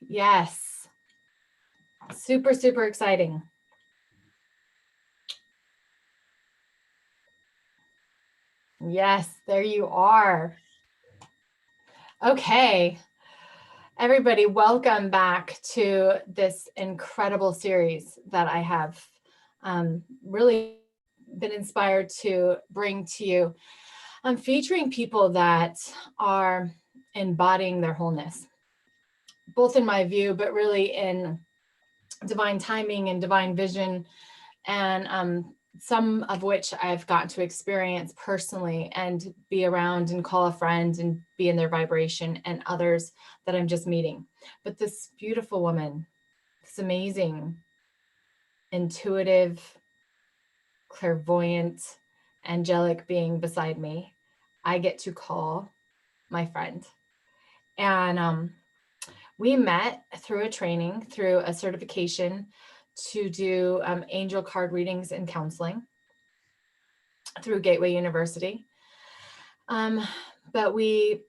Yes. Super, super exciting. Yes, there you are. Okay. Everybody, welcome back to this incredible series that I have really been inspired to bring to you. I'm featuring people that are embodying their wholeness, both in my view, but really in divine timing and divine vision, and some of which I've gotten to experience personally and be around and call a friend and be in their vibration, and others that I'm just meeting. But this beautiful woman, this amazing, intuitive, clairvoyant, angelic being beside me, I get to call my friend. And we met through a training, through a certification to do angel card readings and counseling through Gateway University. But we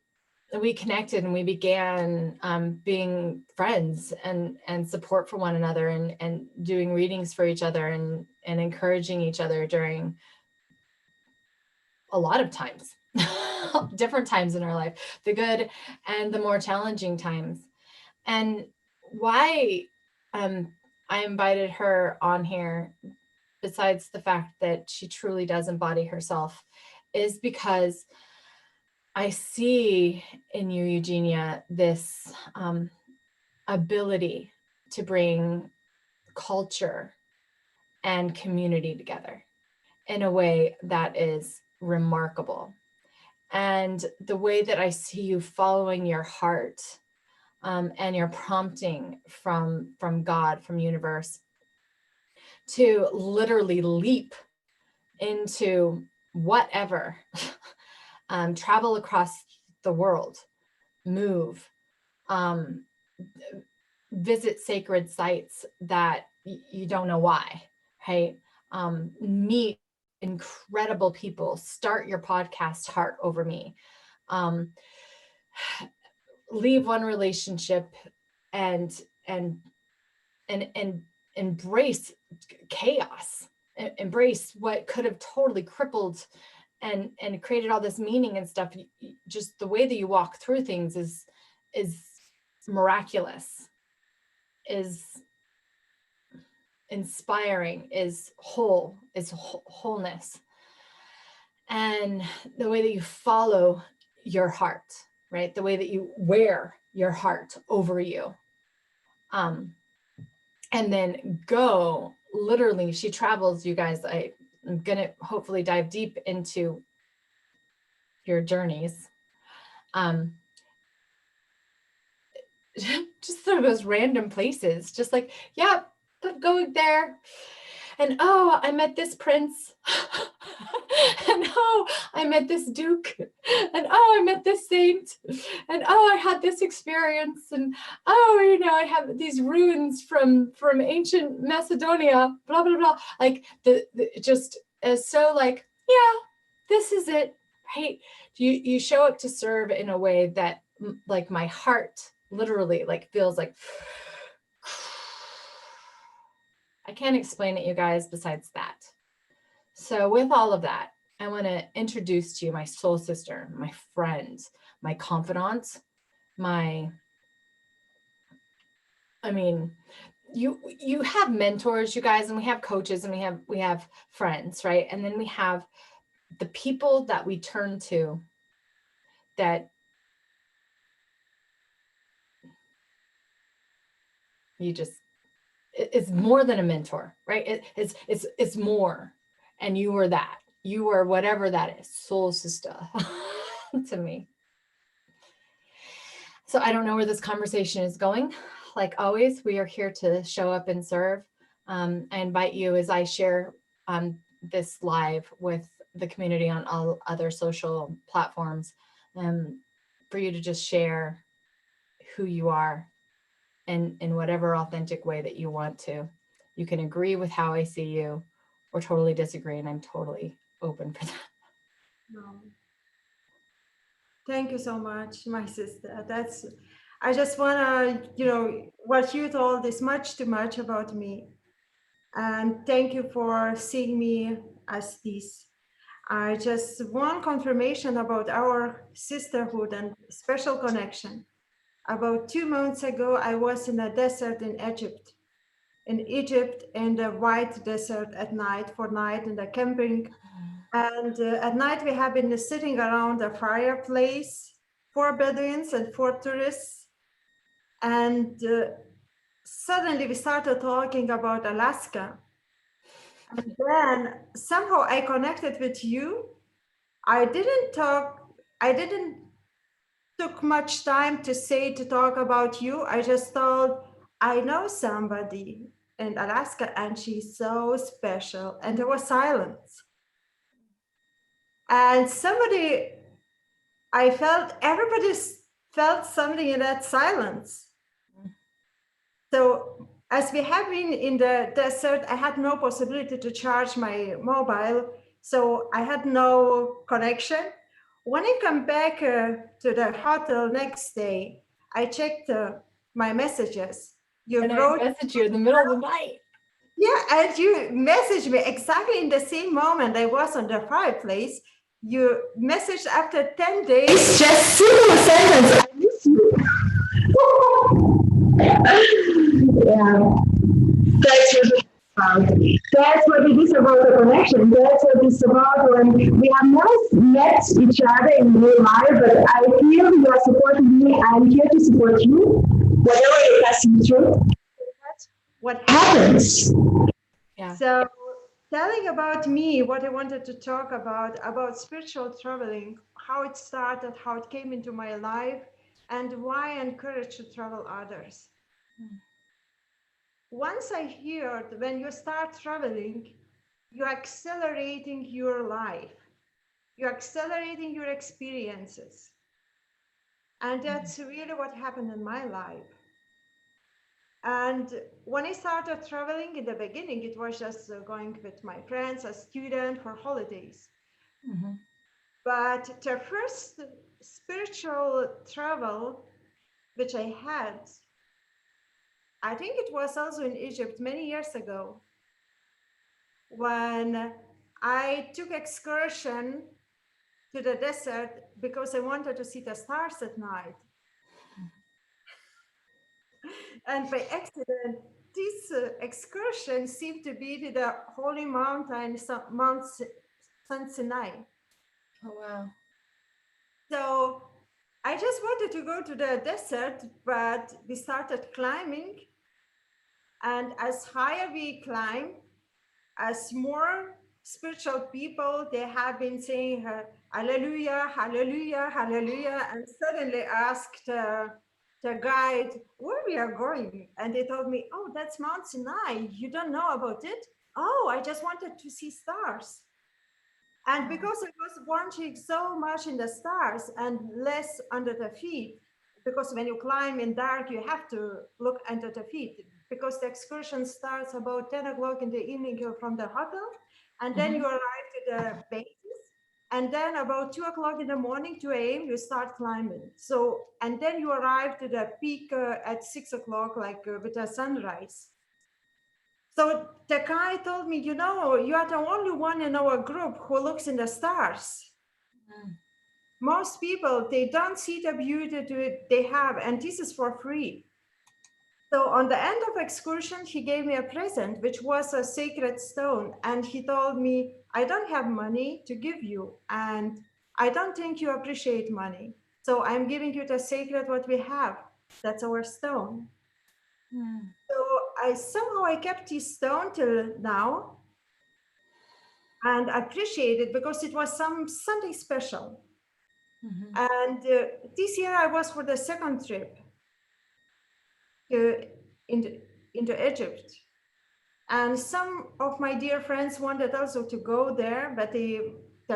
connected and we began being friends and support for one another, and doing readings for each other, and encouraging each other during a lot of times, different times in our life, the good and the more challenging times. And why I invited her on here, besides the fact that she truly does embody herself, is because I see in you, Eugenija, this ability to bring culture and community together in a way that is remarkable. And the way that I see you following your heart and your prompting from God, from universe, to literally leap into whatever, travel across the world, move, visit sacred sites that you don't know why, right? Meet incredible people, start your podcast, Heart Over Me, leave one relationship and embrace chaos, embrace what could have totally crippled and created all this meaning and stuff. Just the way that you walk through things is miraculous, is inspiring, is whole, is wholeness. And the way that you follow your heart, right? The way that you wear your heart over you. And then go, literally, she travels, you guys. I'm gonna hopefully dive deep into your journeys. Just sort of those random places, just like, yeah, going there. And oh, I met this prince. And oh, I met this duke. And oh, I met this saint. And oh, I had this experience. And oh, I have these ruins from ancient Macedonia, blah, blah, blah. Like the just is so like, yeah, this is it, right? You show up to serve in a way that like my heart literally like feels like, I can't explain it, you guys, besides that. So with all of that, I want to introduce to you my soul sister, my friend, my confidant, you have mentors, you guys, and we have coaches, and we have friends, right? And then we have the people that we turn to that it's more than a mentor, right? It's more. And you are that. You are whatever that is, soul sister to me. So I don't know where this conversation is going. Like always, we are here to show up and serve. I invite you, as I share this live with the community on all other social platforms, for you to just share who you are in whatever authentic way that you want to. You can agree with how I see you or totally disagree, and I'm totally open for that. No. Thank you so much, my sister. I just want to, what you told is much too much about me. And thank you for seeing me as this. I just want confirmation about our sisterhood and special connection. About 2 months ago, I was in a desert in Egypt. In Egypt, in the white desert at night, for night in the camping. And at night, we have been sitting around a fireplace, 4 Bedouins and 4 tourists. And suddenly we started talking about Alaska. And then somehow I connected with you. I didn't took much time to talk about you. I just thought, I know somebody in Alaska and she's so special. And there was silence. And I felt everybody felt something in that silence. So as we have been in the desert, I had no possibility to charge my mobile. So I had no connection. When I come back to the hotel next day, I checked my messages. You And I wrote, messaged you in the middle of the night. yeah, and you messaged me exactly in the same moment I was on the fireplace. You messaged after 10 days. It's just simple sentence. I miss you. Yeah. That's what it's about. That's what it is about the connection. That's what it's about when we have never met each other in real life, but I feel you are supporting me. I'm here to support you. Whatever you're passing through, that's what happens. Yeah. So, telling about me, what I wanted to talk about spiritual traveling, how it started, how it came into my life, and why I encourage to travel others. Once I heard when you start traveling, you're accelerating your life, you're accelerating your experiences. And that's really what happened in my life. And when I started traveling in the beginning, it was just going with my friends as student for holidays. Mm-hmm. But the first spiritual travel which I had, I think it was also in Egypt many years ago, when I took excursion to the desert because I wanted to see the stars at night. And by accident, this excursion seemed to be to the holy mountain, Mount Sinai. Oh, wow. So I just wanted to go to the desert, but we started climbing. And as higher we climb, as more spiritual people, they have been saying hallelujah, hallelujah, hallelujah, and suddenly asked the guide where we are going. And they told me, oh, that's Mount Sinai. You don't know about it? Oh, I just wanted to see stars. And because I was watching so much in the stars and less under the feet, because when you climb in dark, you have to look under the feet, because the excursion starts about 10 o'clock in the evening from the hotel, and then you arrive to the bases, and then about 2 o'clock in the morning, 2 a.m., you start climbing. So, and then you arrive to the peak at 6 o'clock, like with the sunrise. So the guy told me, you know, you are the only one in our group who looks in the stars. Most people, they don't see the beauty they have, and this is for free. So on the end of excursion, he gave me a present, which was a sacred stone. And he told me, I don't have money to give you, and I don't think you appreciate money. So I'm giving you the sacred what we have. That's our stone. So I kept this stone till now, and appreciate it because it was something special. And this year I was for the second trip into Egypt, and some of my dear friends wanted also to go there, but the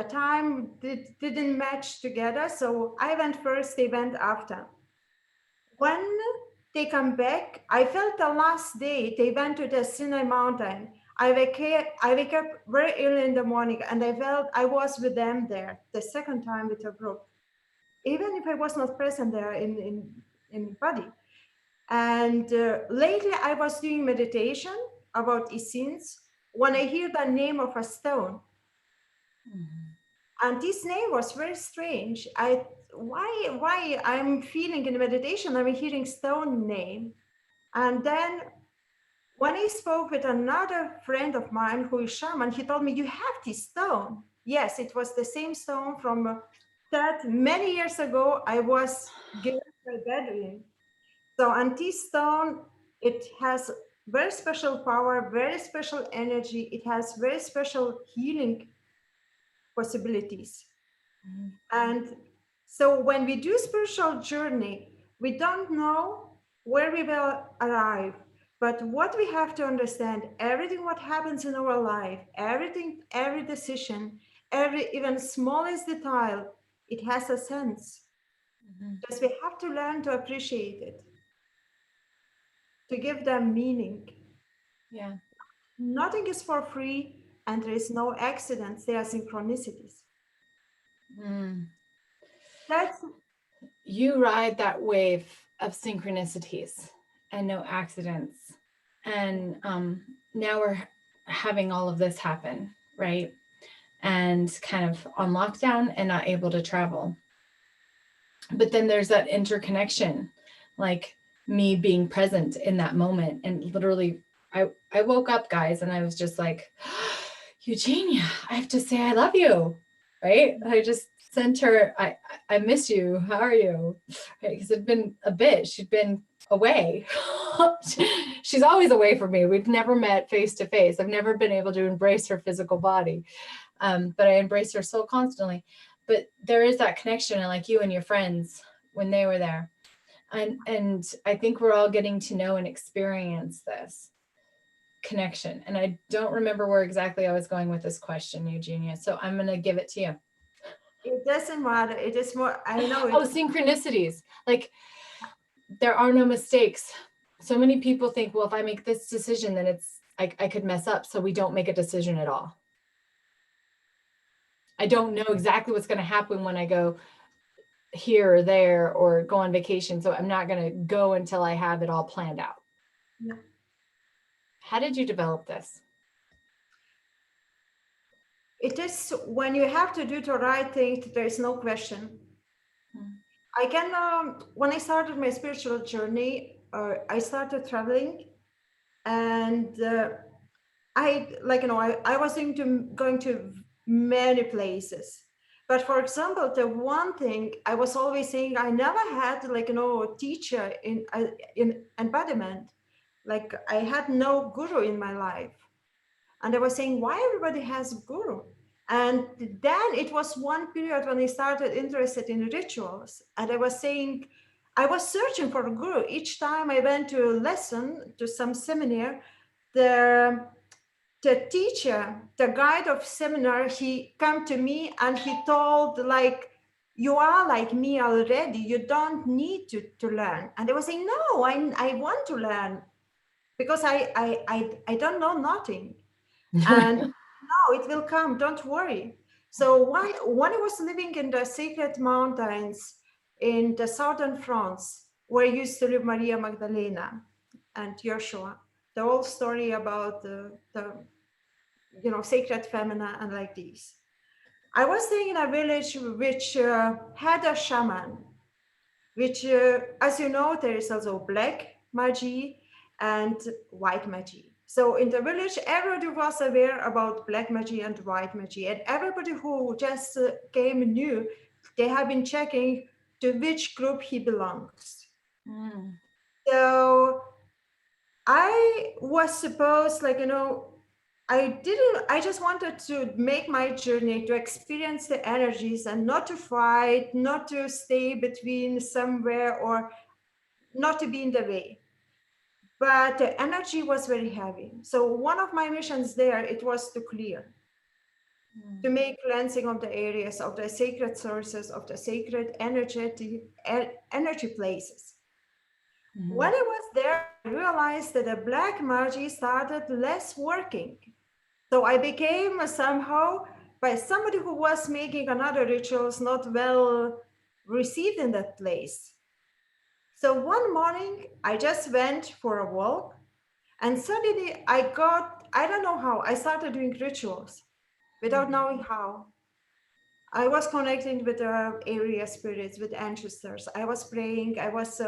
time didn't match together. So I went first, they went after. When they come back, I felt the last day they went to the Sinai mountain. I wake up very early in the morning, and I felt I was with them there the second time with a group. Even if I was not present there in in body. And lately I was doing meditation about essence when I hear the name of a stone. And this name was very strange. Why I'm feeling in meditation, I'm hearing stone name. And then when I spoke with another friend of mine who is shaman, he told me, you have this stone. Yes, it was the same stone from that many years ago I was given by Bedouin. So, and this stone, it has very special power, very special energy. It has very special healing possibilities. And so when we do spiritual journey, we don't know where we will arrive. But what we have to understand, everything what happens in our life, everything, every decision, every even smallest detail, it has a sense. Because we have to learn to appreciate it, to give them meaning. Yeah. Nothing is for free, and there is no accidents, there are synchronicities. That's You ride that wave of synchronicities and no accidents. And now we're having all of this happen, right? And kind of on lockdown and not able to travel. But then there's that interconnection, like me being present in that moment. And literally, I woke up, guys, and I was just like, Eugenia, I have to say I love you, right? I just sent her, I miss you. How are you? Because it'd been a bit. She'd been away. She's always away from me. We've never met face to face. I've never been able to embrace her physical body, but I embrace her soul constantly. But there is that connection, and like you and your friends when they were there, and I think we're all getting to know and experience this connection. And I don't remember where exactly I was going with this question, Eugenia. So I'm going to give it to you. it doesn't matter. It is more, I know it. Oh, synchronicities. Like there are no mistakes. So many people think, well, if I make this decision, then it's I could mess up. So we don't make a decision at all. I don't know exactly what's going to happen when I go here or there or go on vacation. So I'm not going to go until I have it all planned out. Yeah. How did you develop this? It is when you have to do the right thing, there is no question. I can, when I started my spiritual journey, I started traveling, and I was going to many places. But for example, the one thing I was always saying, I never had a teacher in embodiment. Like I had no guru in my life. And I was saying, why everybody has a guru? And then it was one period when I started interested in rituals. And I was saying, I was searching for a guru. Each time I went to a lesson, to some seminar, the teacher, the guide of seminar, he come to me and he told like, you are like me already. You don't need to learn. And I was saying, no, I want to learn because I don't know nothing. And no, it will come, don't worry. So when I was living in the sacred mountains in the southern France, where used to live Maria Magdalena and Joshua, the whole story about the sacred feminine and like this. I was staying in a village which had a shaman, which, as you know, there is also black magie and white magie. So in the village, everybody was aware about black magie and white magie. And everybody who just came new, they have been checking to which group he belongs. So I was supposed, I just wanted to make my journey to experience the energies and not to fight, not to stay between somewhere or not to be in the way. But the energy was very heavy. So one of my missions there, it was to clear, to make cleansing of the areas, of the sacred sources, of the sacred energy places. When I was there, I realized that the black magie started less working. So I became somehow by somebody who was making another rituals not well received in that place. So one morning, I just went for a walk, and suddenly I don't know how, I started doing rituals without knowing how. I was connecting with the area spirits, with ancestors. I was praying. I was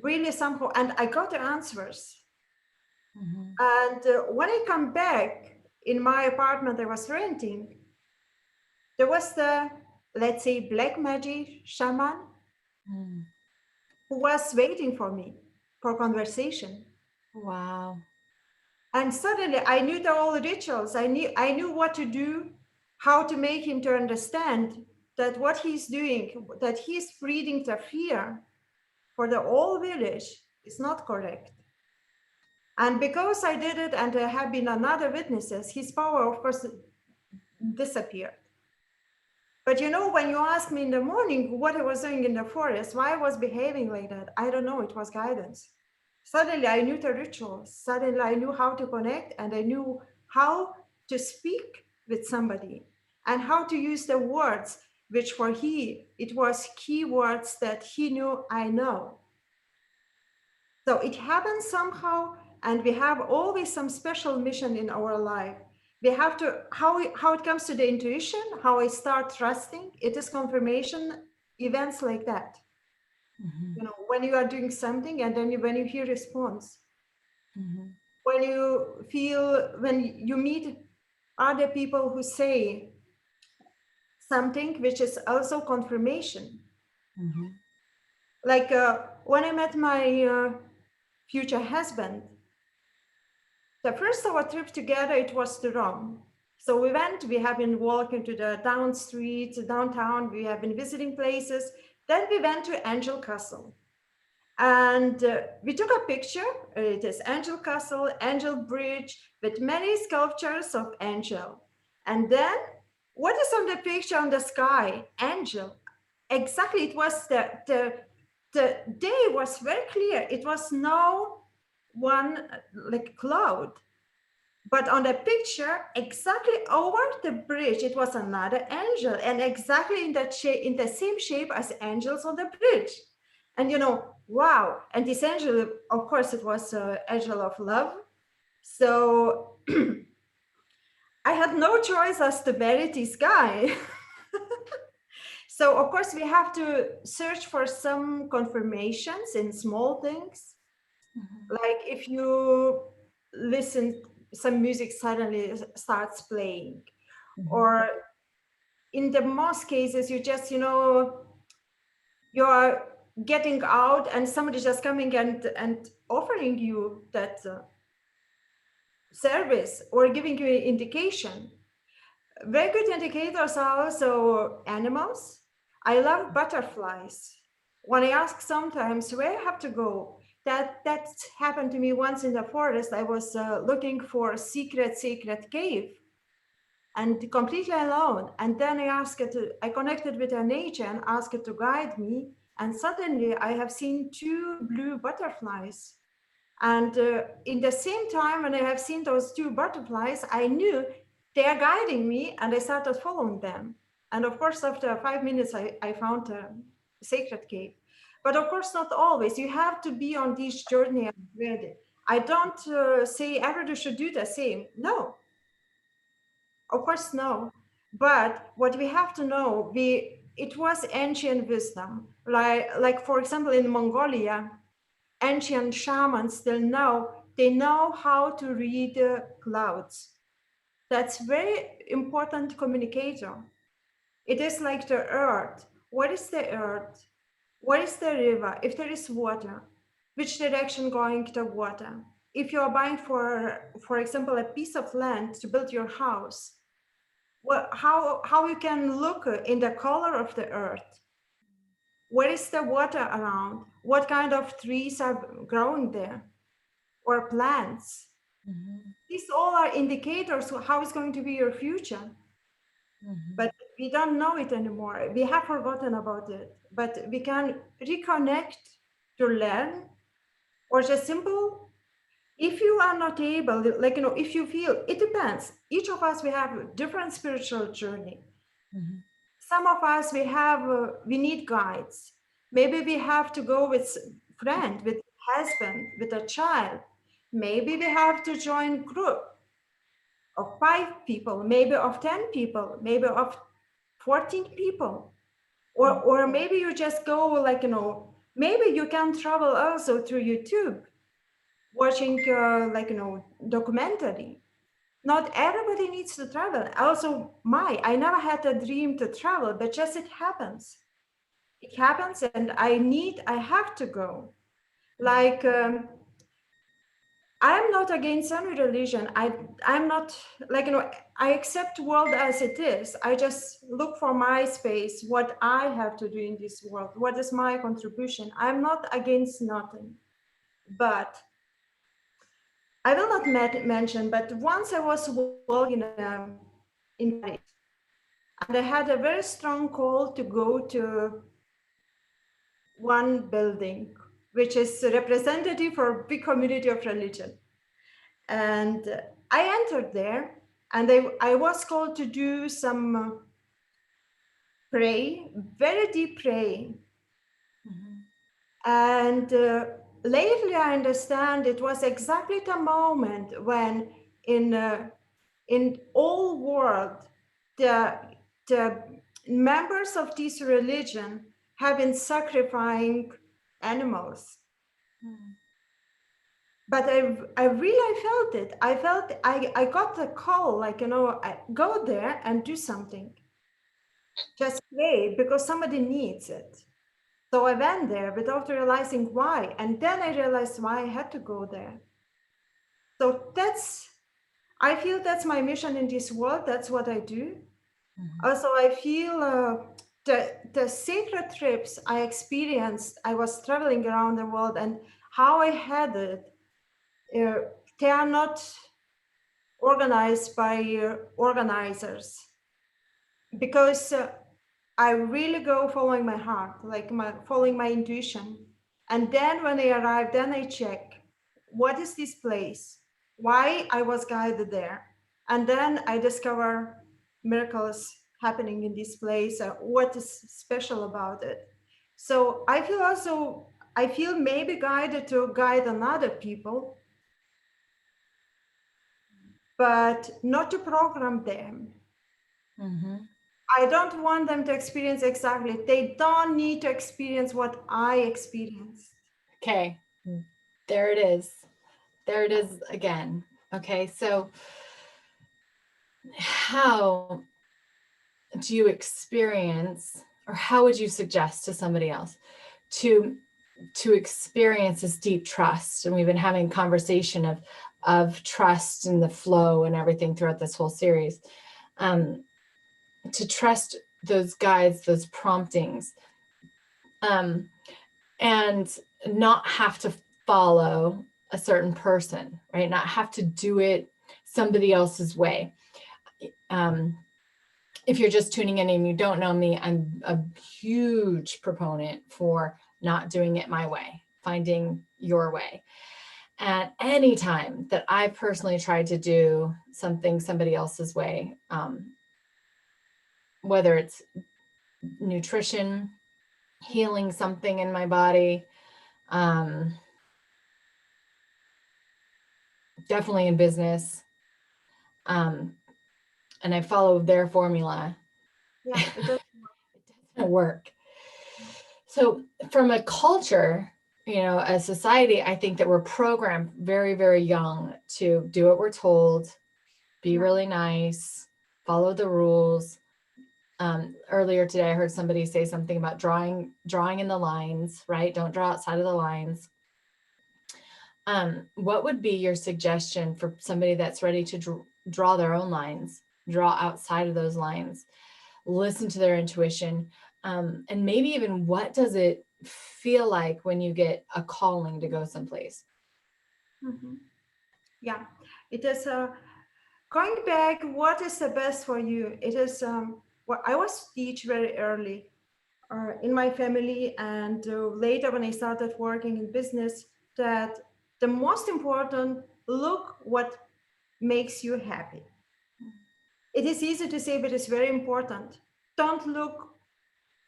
really somehow, and I got the answers. Mhm. And when I come back in my apartment I was renting, there was the, let's say, black magic shaman Mm. who was waiting for me for conversation. Wow. And suddenly I knew the all rituals. I knew what to do, how to make him to understand that what he's doing, that he's breeding the fear for the whole village is not correct. And because I did it and there have been another witnesses, his power, of course, disappeared. But when you ask me in the morning what I was doing in the forest, why I was behaving like that, I don't know. It was guidance. Suddenly I knew the rituals. Suddenly I knew how to connect and I knew how to speak with somebody and how to use the words, which for it was key words that he knew I know. So it happens somehow, and we have always some special mission in our life. We have to, how it comes to the intuition, how I start trusting, it is confirmation events like that. Mhm. When you are doing something and then when you hear response, Mhm. when you meet other people who say something, which is also confirmation. Mhm. Like when I met my future husband, the first our trip together, it was to Rome. So we have been walking to the down streets, downtown, we have been visiting places. Then we went to Angel Castle. And we took a picture. It is Angel Castle, Angel Bridge, with many sculptures of angel. And then, what is on the picture on the sky? Angel. Exactly, it was the day was very clear. It was no one like cloud. But on the picture, exactly over the bridge, it was another angel, and exactly in that shape, in the same shape as angels on the bridge. And wow! And this angel, of course, it was an angel of love. So I had no choice as to marry this guy. So of course, we have to search for some confirmations in small things, Mhm. like if you listen, some music suddenly starts playing, Mhm. or in the most cases you just you're getting out and somebody's just coming and offering you that service or giving you an indication. Very good indicators are also animals. I love butterflies. When I ask sometimes where I have to go, that happened to me once in the forest. I was looking for a secret cave and completely alone. And then I connected with the nature and asked it to guide me. And suddenly I have seen two blue butterflies. And in the same time, when I have seen those two butterflies, I knew they are guiding me and I started following them. And of course, after 5 minutes, I found a sacred cave. But of course, not always. You have to be on this journey and ready. I don't say everybody should do the same. No, of course, no. But what we have to know, it was ancient wisdom. Like for example, in Mongolia, ancient shamans still know they know how to read the clouds. That's very important communicator. It is like the earth. What is the earth? What is the river? If there is water, which direction going the water? If you are buying for example, a piece of land to build your house, well, how you can look in the color of the earth? Where is the water around? What kind of trees are growing there, or plants? Mhm. These all are indicators of how is going to be your future. Mhm. But we don't know it anymore. We have forgotten about it. But we can reconnect to learn, or just simple. If you are not able, like if you feel, it depends. Each of us, we have a different spiritual journey. Mhm. Some of us, we need guides. Maybe we have to go with friend, with husband, with a child. Maybe we have to join group of 5 people, maybe of 10 people, maybe of 14 people. Or maybe you just go like, maybe you can travel also through YouTube, watching documentary. Not everybody needs to travel. Also, I never had a dream to travel, but just it happens. It happens, and I have to go. Like, I'm not against any religion. I'm not like, I accept world as it is. I just look for my space, what I have to do in this world. What is my contribution? I'm not against nothing. But I will not mention, but once I was walking in Paris, and I had a very strong call to go to one building, which is representative for a big community of religion. And I entered there, and I was called to do some pray, very deep pray. And lately I understand it was exactly the moment when in all world, the members of this religion have been sacrificing animals. But I really felt it. I got the call, like, I go there and do something. Just pray because somebody needs it. So I went there without realizing why. And then I realized why I had to go there. So I feel that's my mission in this world. That's what I do. Also, I feel the sacred trips I experienced, I was traveling around the world, and how I had it, they are not organized by organizers, because I really go following my heart, like following my intuition. And then when I arrive, then I check, what is this place? Why I was guided there? And then I discover miracles happening in this place. What is special about it? So I feel maybe guided to guide another people, but not to program them. I don't want them to experience exactly. They don't need to experience what I experienced. Okay, there it is. There it is again. Okay, so how do you experience, or how would you suggest to somebody else to experience this deep trust? And we've been having conversation of trust and the flow and everything throughout this whole series. To trust those guides, those promptings, and not have to follow a certain person, right? Not have to do it somebody else's way. If you're just tuning in and you don't know me, I'm a huge proponent for not doing it my way, finding your way. And any time that I personally tried to do something somebody else's way, whether it's nutrition, healing something in my body, definitely in business, and I follow their formula, It doesn't work. So from a culture, a society, I think that we're programmed very, very young to do what we're told, be really nice, follow the rules. Earlier today, I heard somebody say something about drawing in the lines, right? Don't draw outside of the lines. What would be your suggestion for somebody that's ready to draw their own lines, draw outside of those lines, listen to their intuition, and maybe even what does it feel like when you get a calling to go someplace? Yeah, it is going back. What is the best for you? It is what I was teach very early in my family, and later when I started working in business, that the most important, look what makes you happy. It is easy to say, but it's very important. Don't look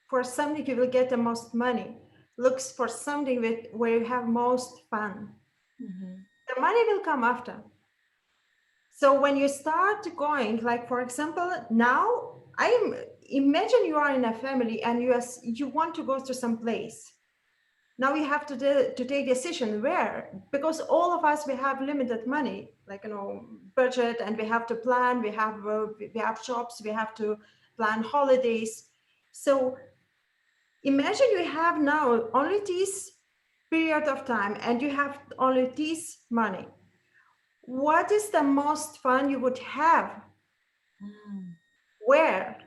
for something you will get the most money. looks for something where you have most fun. The money will come after. So when you start going, like for example, now imagine you are in a family and you want to go to some place. Now you have to take decision where, because all of us, we have limited money, like, budget, and we have to plan. We have jobs. We have to plan holidays. So imagine you have now only this period of time, and you have only this money. What is the most fun you would have? Where?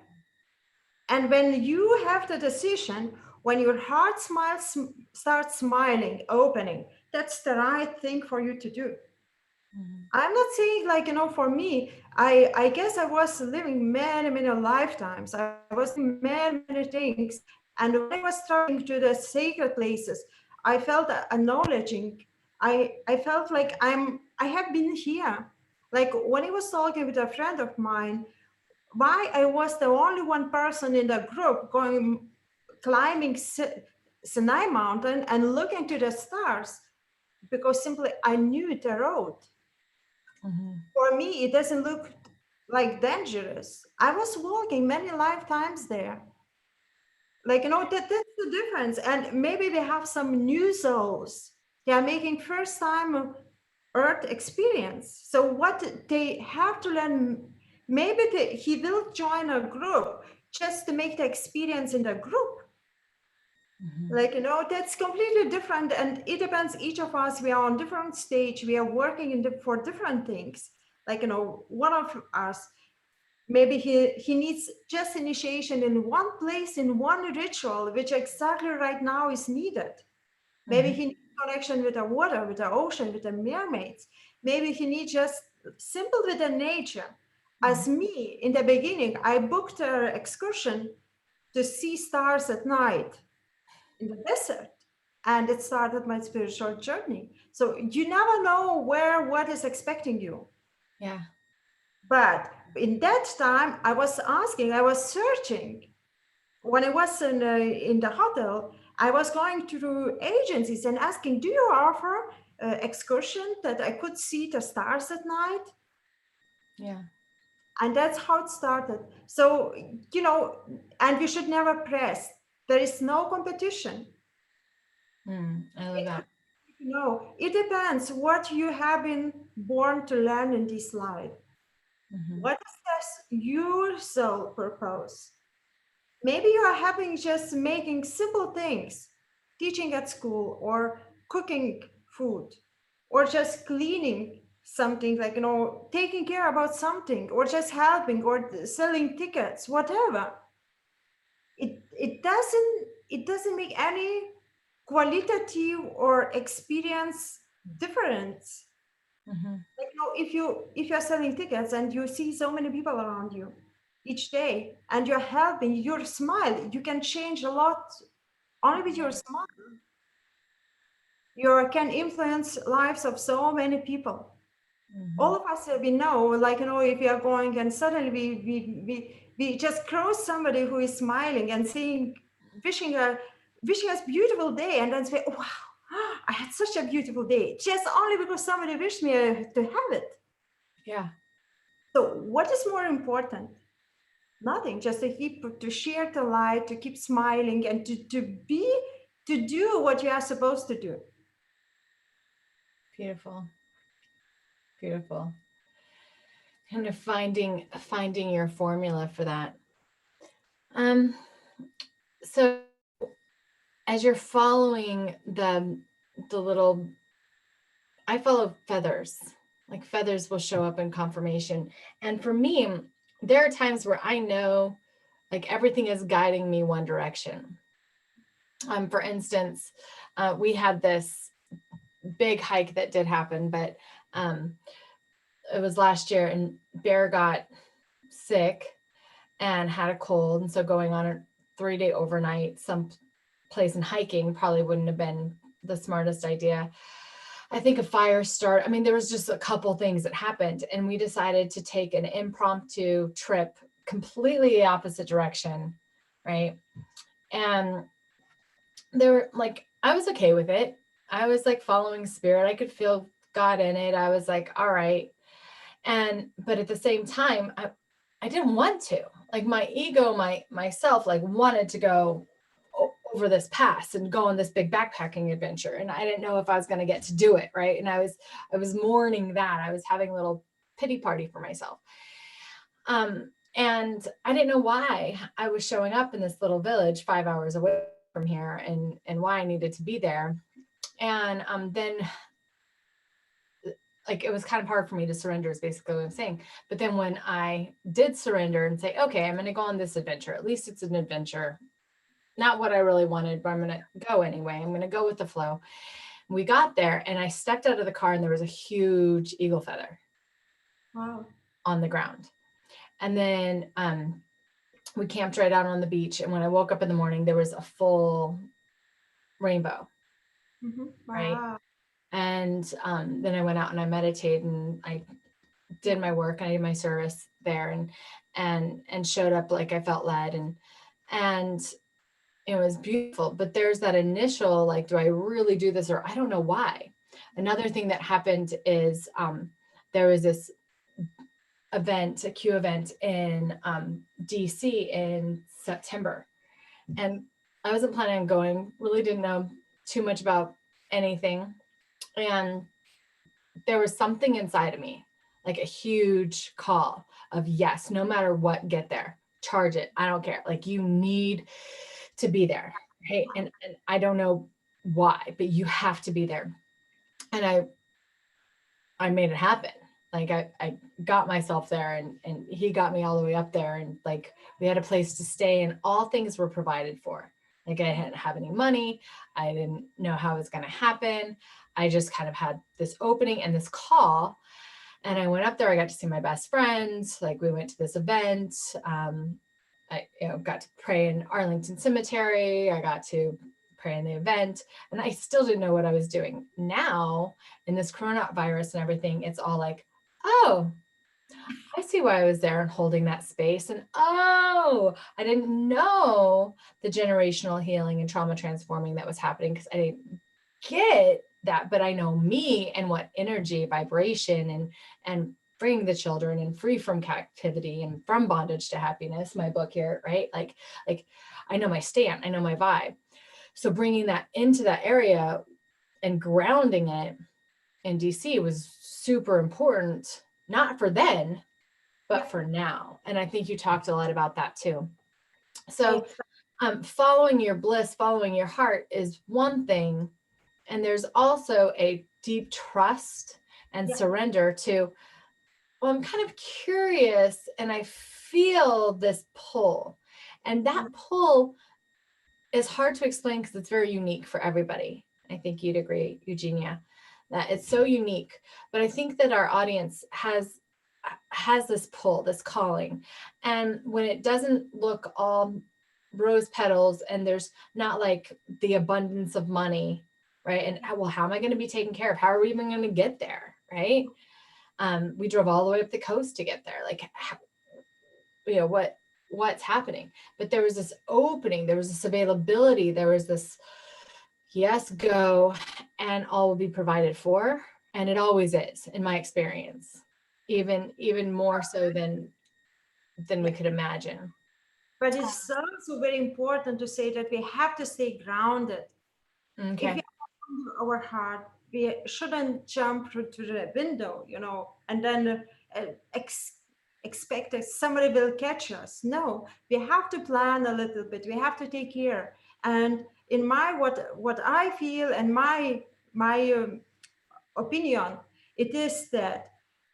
And when you have the decision, when your heart starts smiling, opening, that's the right thing for you to do. I'm not saying, like, for me, I guess I was living many, many lifetimes. I was doing many, many things. And when I was traveling to the sacred places, I felt acknowledging. I felt like I have been here. Like when I was talking with a friend of mine, why I was the only one person in the group going climbing Sinai Mountain and looking to the stars, because simply I knew the road. For me, it doesn't look like dangerous. I was walking many lifetimes there. Like, that's the difference. And maybe they have some new souls. They are making first time Earth experience. So what they have to learn, maybe he will join a group just to make the experience in the group. Like, that's completely different. And it depends, each of us, we are on different stage. We are working for different things. Like, one of us, maybe he needs just initiation in one place, in one ritual, which exactly right now is needed. Maybe he needs connection with the water, with the ocean, with the mermaids. Maybe he needs just simple with the nature. As me, in the beginning, I booked an excursion to see stars at night in the desert. And it started my spiritual journey. So you never know what is expecting you. Yeah. But in that time, I was searching. When I was in the hotel, I was going through agencies and asking, do you offer excursion that I could see the stars at night? Yeah. And that's how it started. So, and you should never press. There is no competition. I love that. No, it depends what you have been born to learn in this life. What is your soul purpose? Maybe you are having just making simple things, teaching at school or cooking food, or just cleaning something, like, taking care about something, or just helping or selling tickets, whatever. It doesn't make any qualitative or experience difference. Like, if you're selling tickets and you see so many people around you each day, and you're helping, your smile, you can change a lot only with your smile. You can influence lives of so many people. All of us, we know, like, if we are going and suddenly we just cross somebody who is smiling and saying, wishing us beautiful day, and then say, wow, I had such a beautiful day, just only because somebody wished me to have it. Yeah. So what is more important? Nothing, just to share the light, to keep smiling, and to do what you are supposed to do. Beautiful. Beautiful. Kind of finding your formula for that. So as you're following the little, I follow feathers. Like feathers will show up in confirmation. And for me, there are times where I know like everything is guiding me one direction. For instance, we had this big hike that did happen, but it was last year, and Bear got sick and had a cold. And so going on a 3-day overnight, some place and hiking probably wouldn't have been the smartest idea. I think a fire start. I mean, there was just a couple things that happened, and we decided to take an impromptu trip completely the opposite direction, right? And there, like, I was okay with it. I was like following spirit. I could feel God in it. I was like, all right. But at the same time, I didn't want to. Like my ego, myself, like wanted to go over this pass and go on this big backpacking adventure. And I didn't know if I was going to get to do it. Right. And I was mourning that. I was having a little pity party for myself. And I didn't know why I was showing up in this little village 5 hours away from here, and why I needed to be there. And then like it was kind of hard for me to surrender is basically what I'm saying. But then when I did surrender and say, okay, I'm going to go on this adventure, at least it's an adventure, not what I really wanted, but I'm going to go anyway. I'm going to go with the flow. We got there and I stepped out of the car and there was a huge eagle feather on the ground. And then we camped right out on the beach. And when I woke up in the morning, there was a full rainbow. Wow. Right. And then I went out and I meditated and I did my work and I did my service there and showed up like I felt led and it was beautiful. But there's that initial, like, do I really do this? Or I don't know why. Another thing that happened is there was this event, a Q event in DC in September. And I wasn't planning on going, really didn't know too much about anything. And there was something inside of me, like a huge call of yes, no matter what, get there, charge it. I don't care. Like you need to be there. Right. And I don't know why, but you have to be there. And I made it happen. Like I got myself there and he got me all the way up there and like we had a place to stay and all things were provided for. Like I didn't have any money. I didn't know how it was going to happen. I just kind of had this opening and this call. And I went up there. I got to see my best friends. Like we went to this event. I got to pray in Arlington Cemetery. I got to pray in the event. And I still didn't know what I was doing. Now, in this coronavirus and everything, it's all like, oh, I see why I was there and holding that space. And oh, I didn't know the generational healing and trauma transforming that was happening because I didn't get that, but I know me and what energy, vibration, and freeing the children and free from captivity and from bondage to happiness, my book here, right? Like I know my stand, I know my vibe. So bringing that into that area and grounding it in DC was super important, not for then, but for now. And I think you talked a lot about that too. So following your bliss, following your heart is one thing. And there's also a deep trust and surrender to, well, I'm kind of curious and I feel this pull. And that pull is hard to explain because it's very unique for everybody. I think you'd agree, Eugenija, that it's so unique. But I think that our audience has this pull, this calling. And when it doesn't look all rose petals and there's not like the abundance of money, right? And well, how am I going to be taken care of? How are we even going to get there? Right. We drove all the way up the coast to get there. Like, what's happening? But there was this opening, there was this availability, there was this, yes, go, and all will be provided for. And it always is, in my experience, even more so than we could imagine. But it's also very important to say that we have to stay grounded. Okay. If we have our heart, we shouldn't jump through to the window, and then expect that somebody will catch us. No, we have to plan a little bit. We have to take care. And in my what I feel and my opinion, it is that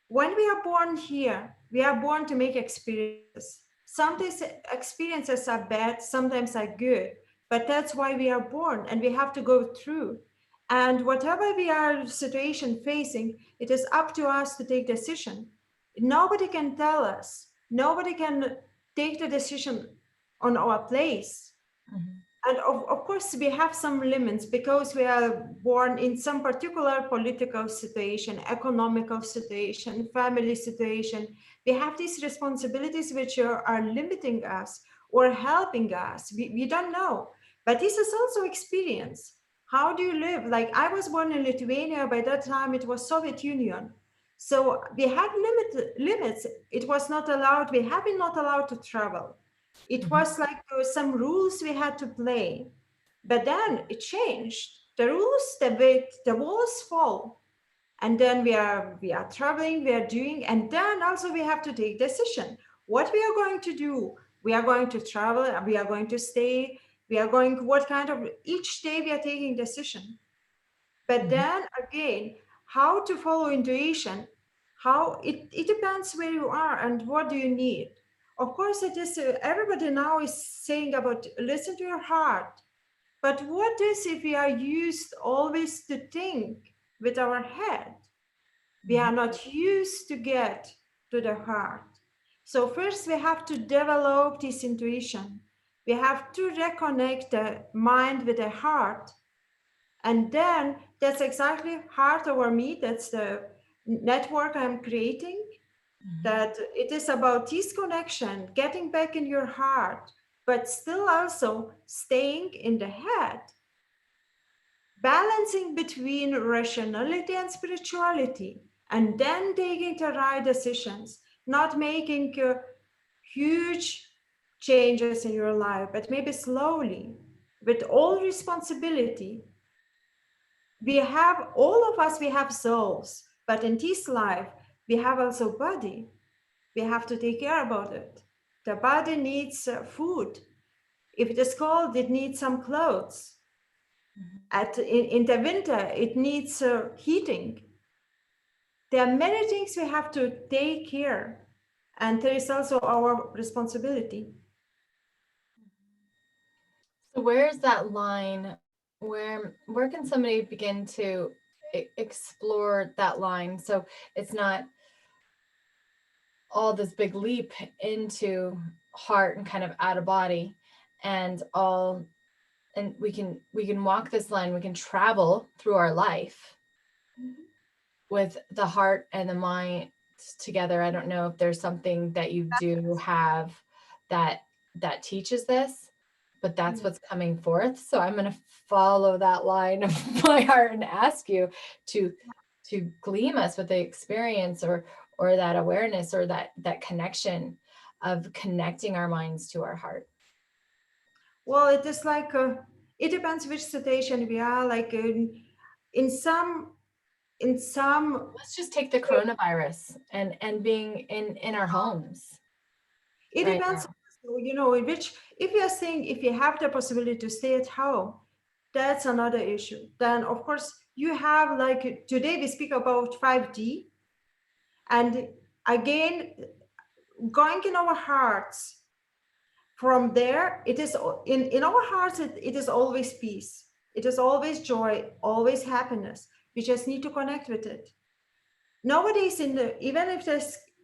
when we are born here, we are born to make experiences. Sometimes experiences are bad, sometimes are good, but that's why we are born and we have to go through. And whatever we are situation facing, it is up to us to take decision. Nobody can tell us. Nobody can take the decision on our place. Mm-hmm. And of course, we have some limits because we are born in some particular political situation, economical situation, family situation. We have these responsibilities which are limiting us or helping us. We don't know. But this is also experience. How do you live? Like I was born in Lithuania. By that time, it was Soviet Union. So we had limits. It was not allowed. We have been not allowed to travel. It Mhm. was like some rules we had to play. But then it changed. The rules, the walls fall, and then we are traveling, we are doing, and then also we have to take decision what we are going to do. We are going to travel, we are going to stay, we are going, what kind of, each day we are taking decision. But Mhm. then again, how to follow intuition, how it depends where you are and what do you need. Of course it is, everybody now is saying about listen to your heart, but what is if we are used always to think with our head? We are Mhm. not used to get to the heart. So first we have to develop this intuition. We have to reconnect the mind with the heart. And then that's exactly heart over me. That's the network I'm creating. Mhm. That it is about this connection, getting back in your heart, but still also staying in the head, balancing between rationality and spirituality, and then taking the right decisions, not making huge changes in your life, but maybe slowly, with all responsibility. We have, all of us, we have souls, but in this life, we have also body. We have to take care about it. The body needs food. If it is cold, it needs some clothes. In the winter, it needs heating. There are many things we have to take care, and there is also our responsibility. So where's that line? Where can somebody begin to explore that line? So it's not all this big leap into heart and kind of out of body, and all, and we can walk this line. We can travel through our life with the heart and the mind together. I don't know if there's something that you do have that teaches this, but that's what's coming forth. So I'm going to follow that line of my heart and ask you to gleam us with the experience, or that awareness, or that connection of connecting our minds to our heart. Well, it is like it depends which situation we are. Like in some in some Let's just take the coronavirus and being in our homes it right depends. now. In which, if you are saying if you have the possibility to stay at home, that's another issue. Then of course you have, like today we speak about 5D, and again, going in our hearts, from there it is in our hearts, it is always peace, it is always joy, always happiness. We just need to connect with it. Nowadays, even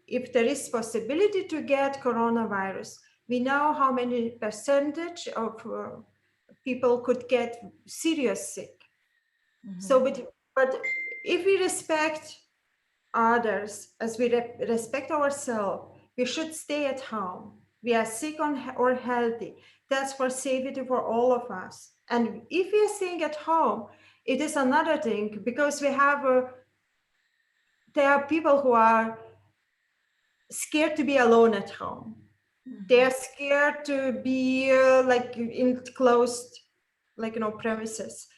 if there is possibility to get coronavirus, we know how many percentage of people could get serious sick. So Mhm. but if we respect others as we respect ourselves, we should stay at home. We are sick or healthy. That's for safety for all of us. And if we are staying at home, it is another thing, because we have there are people who are scared to be alone at home. They Mhm. are scared to be like in closed, like premises.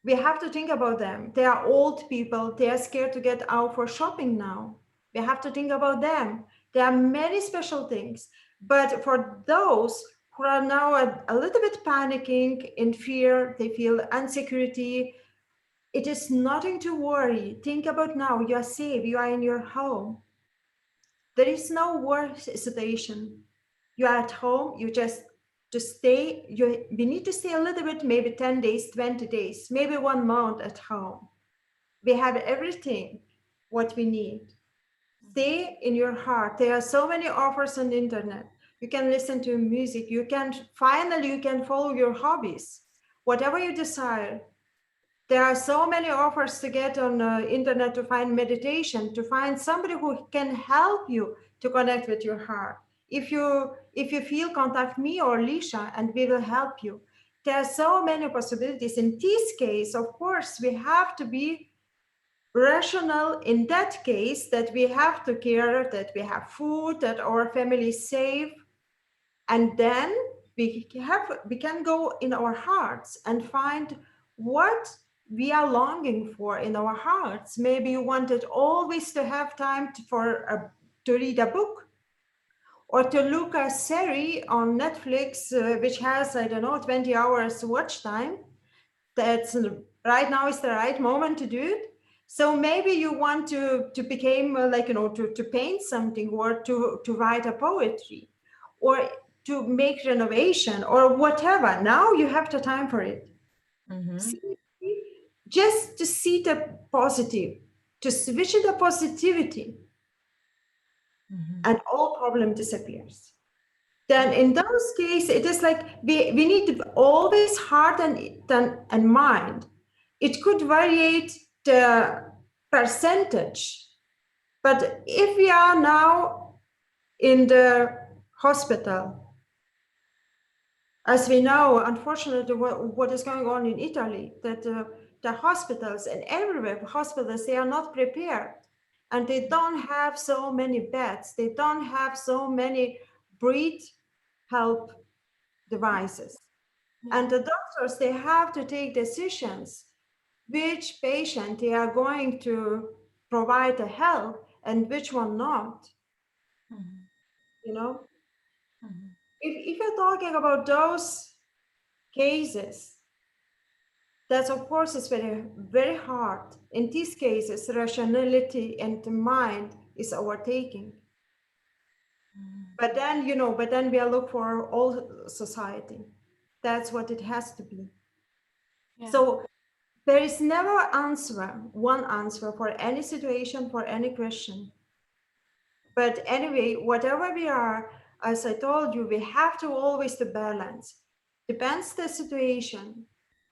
We have to think about them. They are old people. They are scared to get out for shopping now. We have to think about them. There are many special things. But for those who are now a little bit panicking, in fear, they feel insecurity, it is nothing to worry. Think about now. You are safe. You are in your home. There is no worse situation. You are at home. You just to stay. We need to stay a little bit, maybe 10 days, 20 days, maybe 1 month at home. We have everything what we need. Stay in your heart. There are so many offers on the internet. You can listen to music. You can follow your hobbies, whatever you desire. There are so many offers to get on the internet, to find meditation, to find somebody who can help you to connect with your heart. If you feel, contact me or Lisha, and we will help you. there are so many possibilities. In this case, of course, we have to be rational in that case, that we have to care that we have food, that our family is safe, and then we can go in our hearts and find what we are longing for in our hearts. Maybe you wanted always to have time to read a book, or to look a series on Netflix, which has, I don't know, 20 hours watch time. That's right now is the right moment to do it. So maybe you want to become to paint something, or to write a poetry, or to make renovation, or whatever. Now you have the time for it. See, just to see the positive, to switch the positivity, and all problem disappears. Then in those cases, it is like we need to always heart and mind. It could vary the percentage, but if we are now in the hospital, as we know, unfortunately, what is going on in Italy, that the hospitals and everywhere, hospitals, they are not prepared, and they don't have so many beds, they don't have so many breath help devices. And the doctors, they have to take decisions which patient they are going to provide the help and which one not. You know, if you're talking about those cases, that's of course is very, very hard. In these cases, rationality and the mind is overtaking. But then, we are look for all society. That's what it has to be. Yeah. So there is never one answer for any situation, for any question. But anyway, whatever we are, as I told you, we have to always to balance. Depends the situation.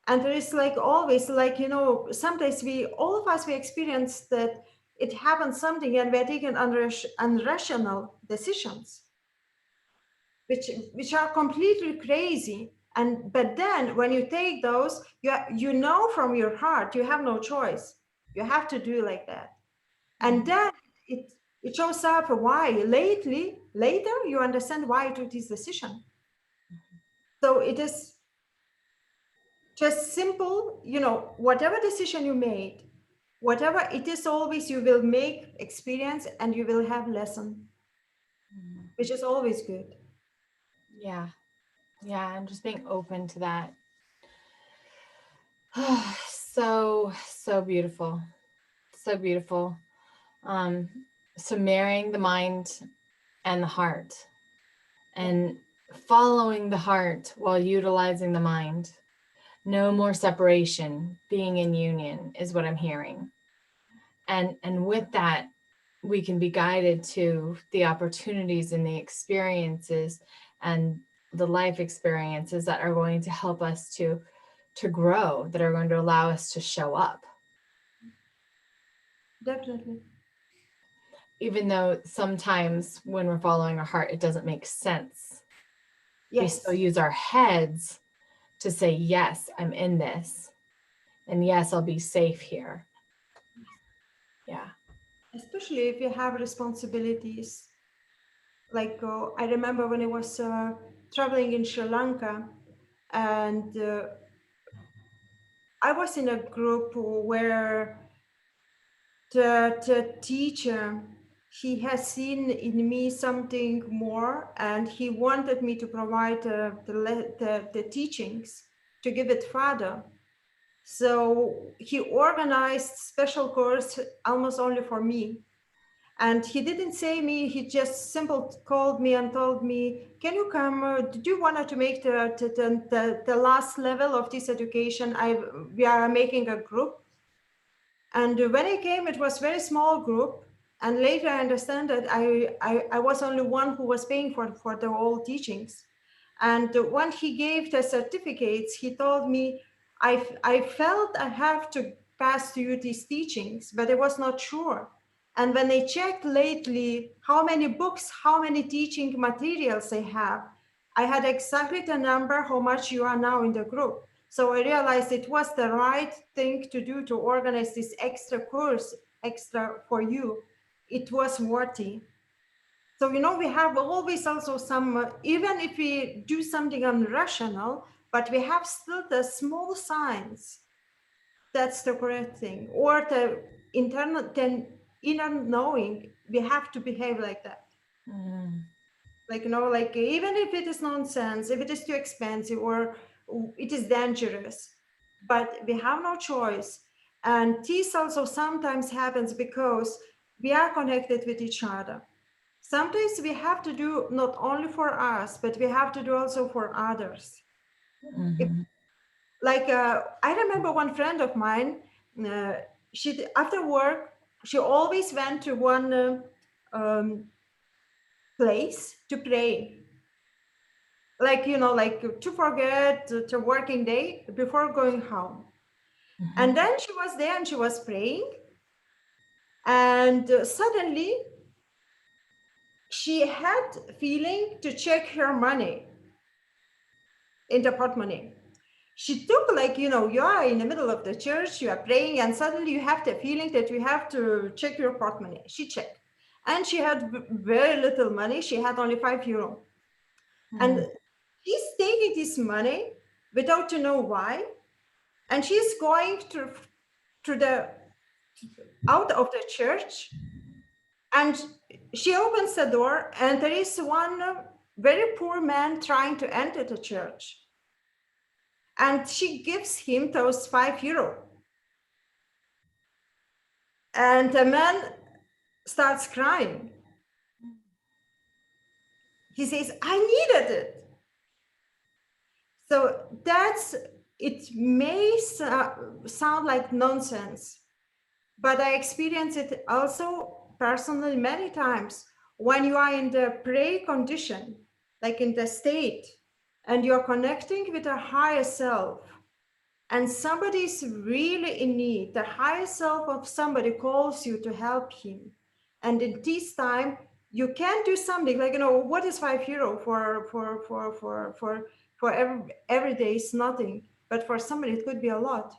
And there is always, sometimes all of us, we experience that it happens something and we're taking irrational decisions, which are completely crazy. But then when you take those, you know from your heart, you have no choice. You have to do like that. And then it shows up why. Later, you understand why you took this decision. So it is just simple, whatever decision you made, whatever it is, always you will make experience and you will have lesson, which is always good. Yeah. Yeah. I'm just being open to that. So beautiful. So beautiful. So marrying the mind and the heart, and following the heart while utilizing the mind. No more separation, being in union is what I'm hearing. And with that, we can be guided to the opportunities and the experiences and the life experiences that are going to help us to grow, that are going to allow us to show up. Definitely. Even though sometimes when we're following our heart, it doesn't make sense. Yes. We still use our heads to say, yes, I'm in this. And yes, I'll be safe here. Yeah. Especially if you have responsibilities. Like I remember when I was traveling in Sri Lanka, and I was in a group where the teacher, he has seen in me something more, and he wanted me to provide the teachings, to give it further. So he organized special course almost only for me. And he didn't say me, he just simply called me and told me, can you come, did you want to make the last level of this education? We are making a group. And when I came, it was very small group. And later I understand that I was only one who was paying for the whole teachings. And when he gave the certificates, he told me, I felt I have to pass to you these teachings, but I was not sure. And when I checked lately how many books, how many teaching materials I have, I had exactly the number how much you are now in the group. So I realized it was the right thing to do to organize this extra course, extra for you. It was worthy. So, we have always also some, even if we do something unrational, but we have still the small signs. That's the correct thing. Or the inner knowing, we have to behave like that. Mm. Like, like even if it is nonsense, if it is too expensive or it is dangerous, but we have no choice. And this also sometimes happens because we are connected with each other. Sometimes we have to do not only for us, but we have to do also for others. If, Mm-hmm. like, I remember one friend of mine, she after work, she always went to one place to pray, like like to forget the working day before going home. Mm-hmm. And then she was there and she was praying, and suddenly she had feeling to check her money in the portemonnaie. She took, like, you are in the middle of the church, you are praying, and suddenly you have the feeling that you have to check your portemonnaie. She checked, and she had very little money. She had only €5. And she's taking this money without to know why, and she's going to the out of the church, and she opens the door, and there is one very poor man trying to enter the church, and she gives him those €5. And the man starts crying. He says, I needed it. So it may sound like nonsense, but I experience it also personally many times when you are in the pray condition, like in the state, and you're connecting with a higher self, and somebody is really in need. The higher self of somebody calls you to help him. And in this time, you can do something like, what is €5 for every day is nothing, but for somebody it could be a lot.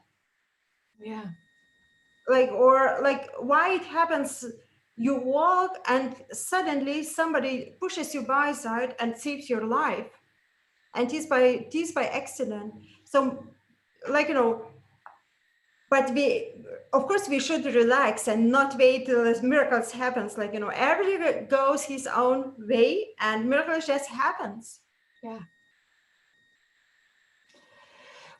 Yeah. Like why it happens, you walk and suddenly somebody pushes you by side and saves your life, and it is by accident. So, like, but of course we should relax and not wait till miracles happens. Like, everybody goes his own way and miracles just happens. Yeah.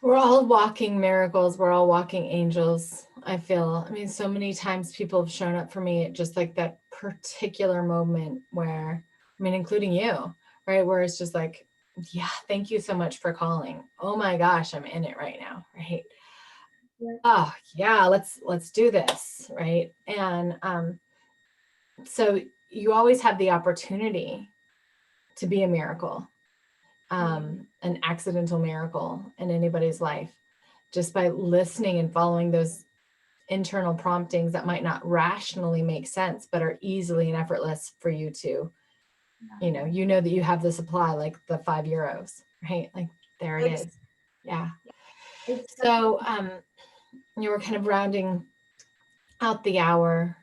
We're all walking miracles. We're all walking angels. I feel, I mean, so many times people have shown up for me at just like that particular moment where, I mean, including you, right? Where it's just like, yeah, thank you so much for calling. Oh my gosh, I'm in it right now, right? Yeah. Oh yeah, let's do this, right? And so you always have the opportunity to be a miracle, an accidental miracle in anybody's life, just by listening and following those internal promptings that might not rationally make sense, but are easily and effortless for you to, you know that you have the supply, like the €5, right? Like there it is. Yeah. So you were kind of rounding out the hour.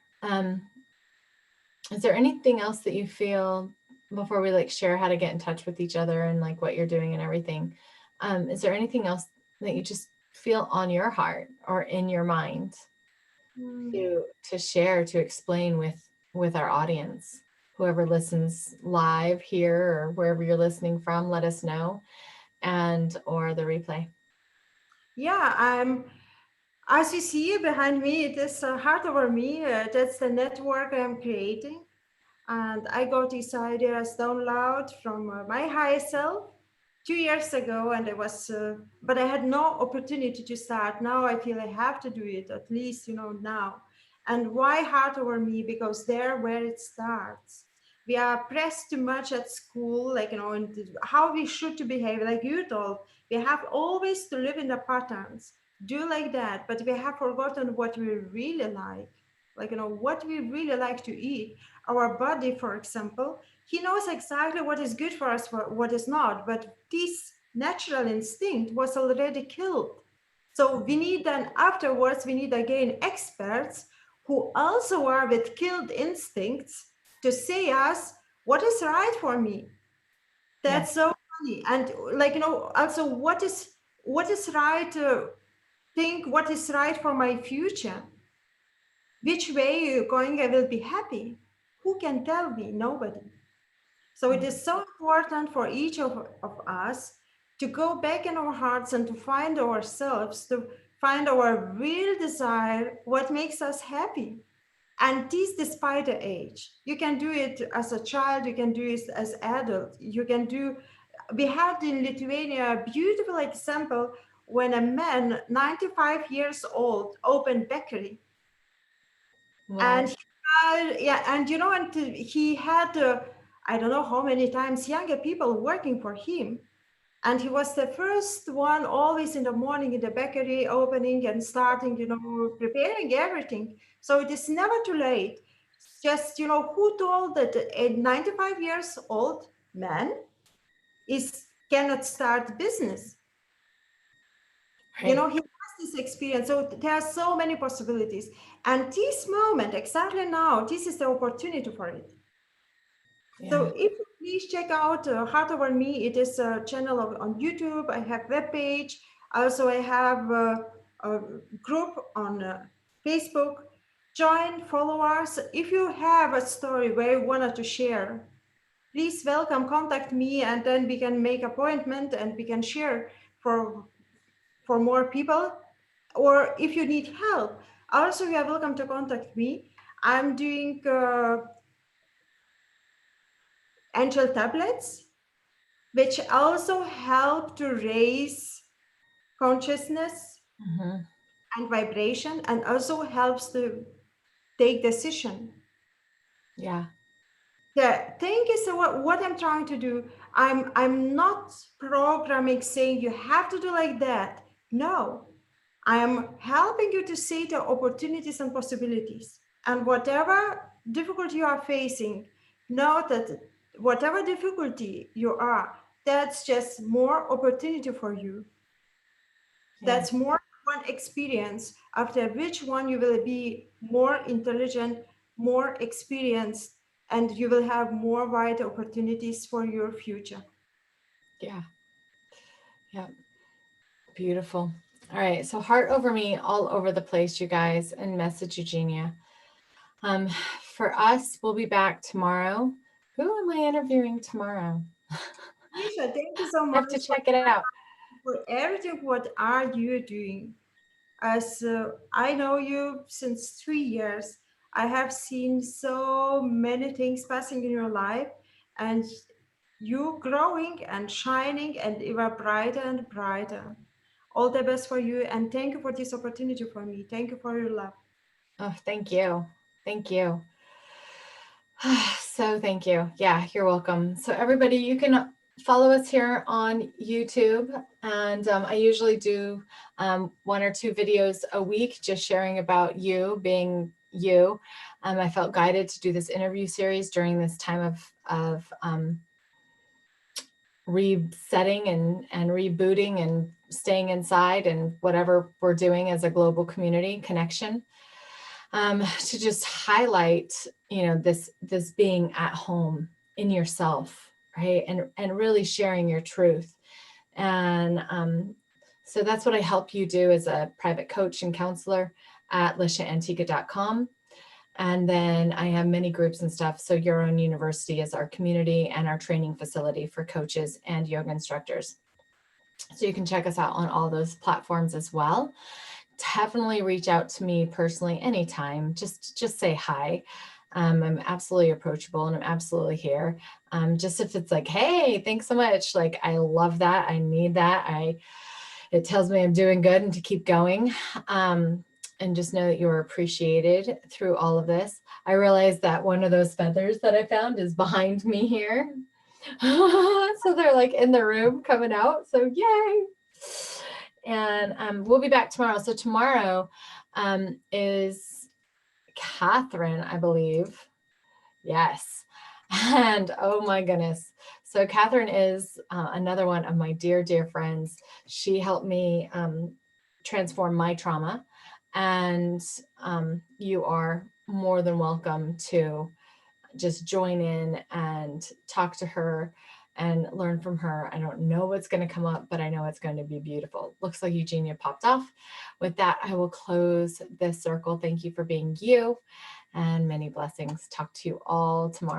Is there anything else that you feel before we like share how to get in touch with each other and like what you're doing and everything? Is there anything else that you just feel on your heart or in your mind to share, to explain with our audience? Whoever listens live here or wherever you're listening from, let us know, and or the replay. Yeah, as you see behind me, it is Heart Over Me. That's the network I'm creating. And I got these ideas download from my higher self 2 years ago, and but I had no opportunity to start. Now I feel I have to do it, at least, now. And why Heart Over Me? Because there where it starts. We are pressed too much at school, like, and how we should to behave, like you told. We have always to live in the patterns, do like that, but we have forgotten what we really like. like, what we really like to eat. Our body, for example, he knows exactly what is good for us, what is not, but this natural instinct was already killed. So we need then afterwards, we need again experts who also are with killed instincts to say us what is right for me. That's so funny. And like, also what is right to think, what is right for my future, which way you're going, I will be happy. Who can tell me? Nobody. So it is so important for each of us to go back in our hearts and to find ourselves, to find our real desire, what makes us happy. And this despite the age. You can do it as a child, you can do it as adult. You can do, we had in Lithuania a beautiful example when a man, 95 years old, opened bakery. Wow. And he had, yeah, and and he had, I don't know how many times younger people working for him. And he was the first one always in the morning in the bakery, opening and starting, preparing everything. So it is never too late. Just, who told that a 95 years old man cannot start business? Right. He has this experience. So there are so many possibilities. And this moment, exactly now, this is the opportunity for it. Yeah. So if you please check out Heart Over Me, it is a channel on YouTube. I have webpage. Also, I have a group on Facebook. Join, follow us. If you have a story where you wanted to share, please welcome, contact me, and then we can make appointment and we can share for more people. Or if you need help, also you are welcome to contact me. I'm doing angel tablets, which also help to raise consciousness Mm-hmm. and vibration, and also helps to take decision. Yeah. The thing is, what I'm trying to do, I'm not programming saying you have to do like that. No, I am helping you to see the opportunities and possibilities. And whatever difficulty you are facing, know that whatever difficulty you are, that's just more opportunity for you. Yeah. That's more one experience, after which one you will be more intelligent, more experienced, and you will have more wide opportunities for your future. Yeah. Yeah. Beautiful. All right. So Heart Over Me all over the place, you guys, and message Eugenia. Um, for us, we'll be back tomorrow. Who am I interviewing tomorrow? Nisha, thank you so I have much to check it out. for everything. What are you doing? As I know you since 3 years, I have seen so many things passing in your life, and you growing and shining, and even brighter and brighter. All the best for you, and thank you for this opportunity for me. Thank you for your love. Oh, thank you. Thank you. So thank you. Yeah, you're welcome. So everybody, you can follow us here on YouTube. And I usually do 1 or 2 videos a week, just sharing about you being you. I felt guided to do this interview series during this time of resetting and rebooting and staying inside and whatever we're doing as a global community connection. To just highlight, this being at home in yourself, right? And really sharing your truth. And so that's what I help you do as a private coach and counselor at lishaantigua.com. And then I have many groups and stuff. So Your Own University is our community and our training facility for coaches and yoga instructors. So you can check us out on all those platforms as well. Definitely reach out to me personally anytime. Just say hi. I'm absolutely approachable and I'm absolutely here. Just if it's like, hey, thanks so much. Like, I love that. I need that. It tells me I'm doing good and to keep going. And just know that you're appreciated through all of this. I realized that one of those feathers that I found is behind me here. So they're like in the room coming out. So yay. And we'll be back tomorrow. So tomorrow is Catherine, I believe. Yes. And oh my goodness. So Catherine is another one of my dear, dear friends. She helped me transform my trauma. And you are more than welcome to just join in and talk to her and learn from her. I don't know what's going to come up, but I know it's going to be beautiful. Looks like Eugenia popped off. With that, I will close this circle. Thank you for being you, and many blessings. Talk to you all tomorrow.